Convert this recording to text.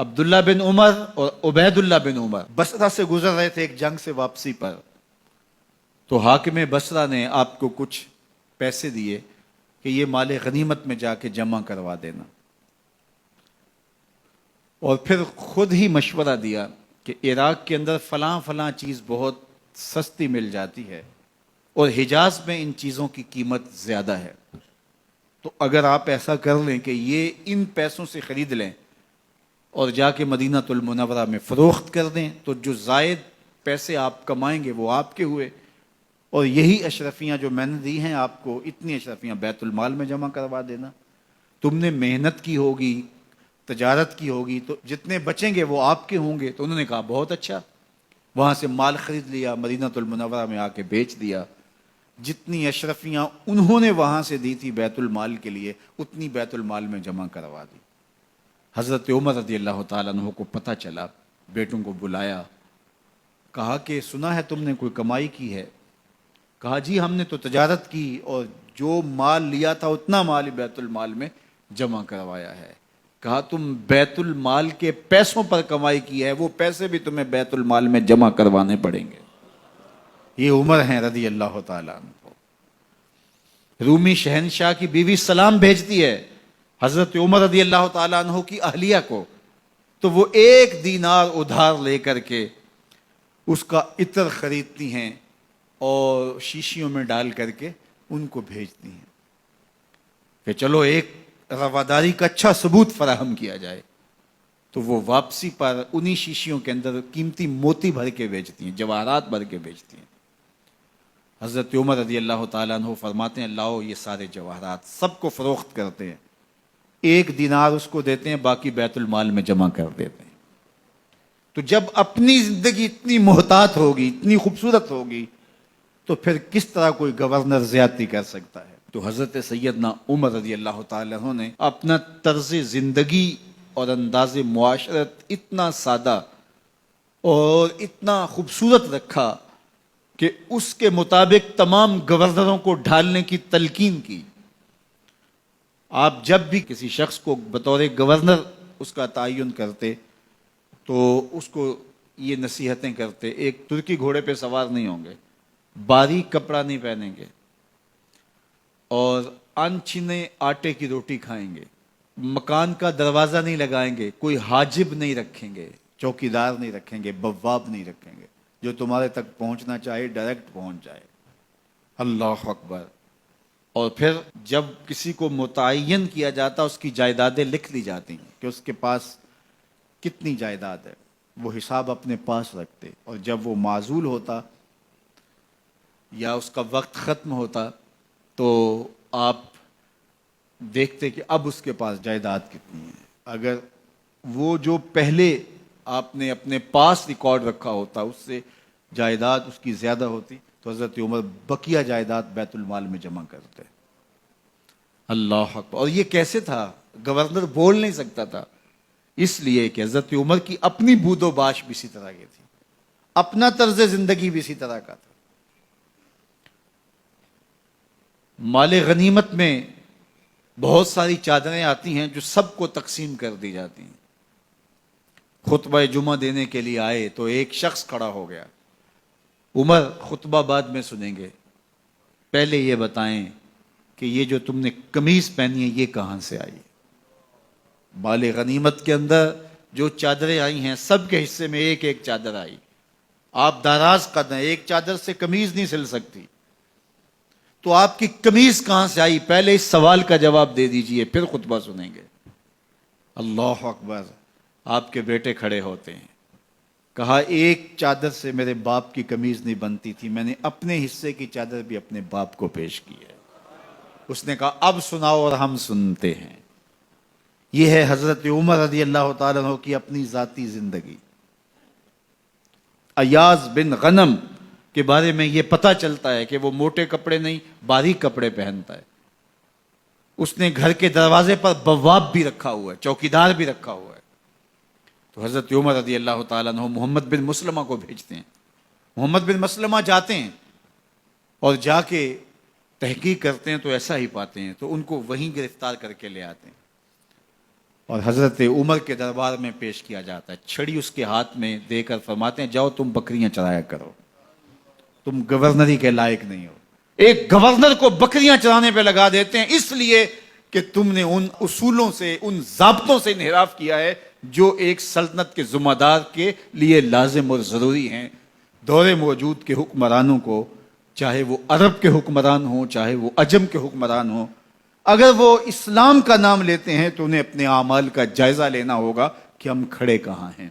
عبداللہ بن عمر اور عبید اللہ بن عمر بصرہ سے گزر رہے تھے ایک جنگ سے واپسی پر، تو حاکم بصرہ نے آپ کو کچھ پیسے دیے کہ یہ مال غنیمت میں جا کے جمع کروا دینا، اور پھر خود ہی مشورہ دیا کہ عراق کے اندر فلاں فلاں چیز بہت سستی مل جاتی ہے اور حجاز میں ان چیزوں کی قیمت زیادہ ہے، تو اگر آپ ایسا کر لیں کہ یہ ان پیسوں سے خرید لیں اور جا کے مدینہ المنورہ میں فروخت کر دیں، تو جو زائد پیسے آپ کمائیں گے وہ آپ کے ہوئے، اور یہی اشرفیاں جو میں نے دی ہیں آپ کو، اتنی اشرفیاں بیت المال میں جمع کروا دینا، تم نے محنت کی ہوگی، تجارت کی ہوگی، تو جتنے بچیں گے وہ آپ کے ہوں گے۔ تو انہوں نے کہا بہت اچھا، وہاں سے مال خرید لیا، مدینہ المنورہ میں آ کے بیچ دیا، جتنی اشرفیاں انہوں نے وہاں سے دی تھی بیت المال کے لیے، اتنی بیت المال میں جمع کروا دی۔ حضرت عمر رضی اللہ تعالیٰ عنہ کو پتہ چلا، بیٹوں کو بلایا، کہا کہ سنا ہے تم نے کوئی کمائی کی ہے؟ کہا جی ہم نے تو تجارت کی اور جو مال لیا تھا اتنا مال ہی بیت المال میں جمع کروایا ہے۔ کہا تم بیت المال کے پیسوں پر کمائی کی ہے، وہ پیسے بھی تمہیں بیت المال میں جمع کروانے پڑیں گے۔ یہ عمر ہیں رضی اللہ تعالیٰ عنہ۔ رومی شہنشاہ کی بیوی سلام بھیجتی ہے حضرت عمر رضی اللہ تعالیٰ عنہ کی اہلیہ کو، تو وہ 1 دینار ادھار لے کر کے اس کا عطر خریدتی ہیں اور شیشیوں میں ڈال کر کے ان کو بھیجتی ہیں کہ چلو ایک رواداری کا اچھا ثبوت فراہم کیا جائے۔ تو وہ واپسی پر انہی شیشیوں کے اندر قیمتی موتی بھر کے بیچتی ہیں، جواہرات بھر کے بیچتی ہیں۔ حضرت عمر رضی اللہ تعالیٰ عنہ فرماتے ہیں لاؤ یہ سارے جواہرات، سب کو فروخت کرتے ہیں، 1 دینار اس کو دیتے ہیں، باقی بیت المال میں جمع کر دیتے ہیں۔ تو جب اپنی زندگی اتنی محتاط ہوگی، اتنی خوبصورت ہوگی، تو پھر کس طرح کوئی گورنر زیادتی کر سکتا ہے؟ تو حضرت سیدنا عمر رضی اللہ تعالیٰ عنہ نے اپنا طرز زندگی اور انداز معاشرت اتنا سادہ اور اتنا خوبصورت رکھا کہ اس کے مطابق تمام گورنروں کو ڈھالنے کی تلقین کی۔ آپ جب بھی کسی شخص کو بطور گورنر اس کا تعین کرتے تو اس کو یہ نصیحتیں کرتے، ایک ترکی گھوڑے پہ سوار نہیں ہوں گے، باریک کپڑا نہیں پہنیں گے، اور انچھنے آٹے کی روٹی کھائیں گے، مکان کا دروازہ نہیں لگائیں گے، کوئی حاجب نہیں رکھیں گے، چوکیدار نہیں رکھیں گے، بواب نہیں رکھیں گے، جو تمہارے تک پہنچنا چاہے ڈائریکٹ پہنچ جائے۔ اللہ اکبر۔ اور پھر جب کسی کو متعین کیا جاتا اس کی جائیدادیں لکھ لی جاتی ہیں کہ اس کے پاس کتنی جائیداد ہے، وہ حساب اپنے پاس رکھتے، اور جب وہ معزول ہوتا یا اس کا وقت ختم ہوتا تو آپ دیکھتے کہ اب اس کے پاس جائیداد کتنی ہے۔ اگر وہ جو پہلے آپ نے اپنے پاس ریکارڈ رکھا ہوتا اس سے جائیداد اس کی زیادہ ہوتی تو حضرت عمر بقیہ جائیداد بیت المال میں جمع کرتے۔ اللہ اکبر۔ اور یہ کیسے تھا؟ گورنر بول نہیں سکتا تھا، اس لیے کہ حضرت عمر کی اپنی بود و باش بھی اسی طرح کی تھی، اپنا طرز زندگی بھی اسی طرح کا تھا۔ مال غنیمت میں بہت ساری چادریں آتی ہیں جو سب کو تقسیم کر دی جاتی ہیں۔ خطبہ جمعہ دینے کے لیے آئے تو ایک شخص کھڑا ہو گیا، عمر خطبہ بعد میں سنیں گے، پہلے یہ بتائیں کہ یہ جو تم نے قمیض پہنی ہے یہ کہاں سے آئی؟ مال غنیمت کے اندر جو چادریں آئی ہیں سب کے حصے میں ایک ایک چادر آئی، آپ داراز قد ہیں، ایک چادر سے قمیض نہیں سل سکتی، تو آپ کی قمیض کہاں سے آئی؟ پہلے اس سوال کا جواب دے دیجئے، پھر خطبہ سنیں گے۔ اللہ اکبر۔ آپ کے بیٹے کھڑے ہوتے ہیں، کہا ایک چادر سے میرے باپ کی قمیض نہیں بنتی تھی، میں نے اپنے حصے کی چادر بھی اپنے باپ کو پیش کی ہے۔ اس نے کہا اب سناؤ، اور ہم سنتے ہیں۔ یہ ہے حضرت عمر رضی اللہ تعالیٰ عنہ کی اپنی ذاتی زندگی۔ ایاز بن غنم کے بارے میں یہ پتہ چلتا ہے کہ وہ موٹے کپڑے نہیں باریک کپڑے پہنتا ہے۔ اس نے گھر کے دروازے پر بواب بھی رکھا ہوا ہے، چوکیدار بھی رکھا ہوا ہے۔ تو حضرت عمر رضی اللہ تعالیٰ عنہ محمد بن مسلمہ کو بھیجتے ہیں، محمد بن مسلمہ جاتے ہیں اور جا کے تحقیق کرتے ہیں تو ایسا ہی پاتے ہیں، تو ان کو وہیں گرفتار کر کے لے آتے ہیں اور حضرت عمر کے دربار میں پیش کیا جاتا ہے، چھڑی اس کے ہاتھ میں دے کر فرماتے ہیں جاؤ تم بکریاں چرایا کرو، تم گورنری کے لائق نہیں ہو۔ ایک گورنر کو بکریاں چرانے پہ لگا دیتے ہیں اس لیے کہ تم نے ان اصولوں سے، ان ضابطوں سے انحراف کیا ہے جو ایک سلطنت کے ذمہ دار کے لیے لازم اور ضروری ہیں۔ دور موجود کے حکمرانوں کو، چاہے وہ عرب کے حکمران ہوں چاہے وہ عجم کے حکمران ہوں، اگر وہ اسلام کا نام لیتے ہیں تو انہیں اپنے اعمال کا جائزہ لینا ہوگا کہ ہم کھڑے کہاں ہیں۔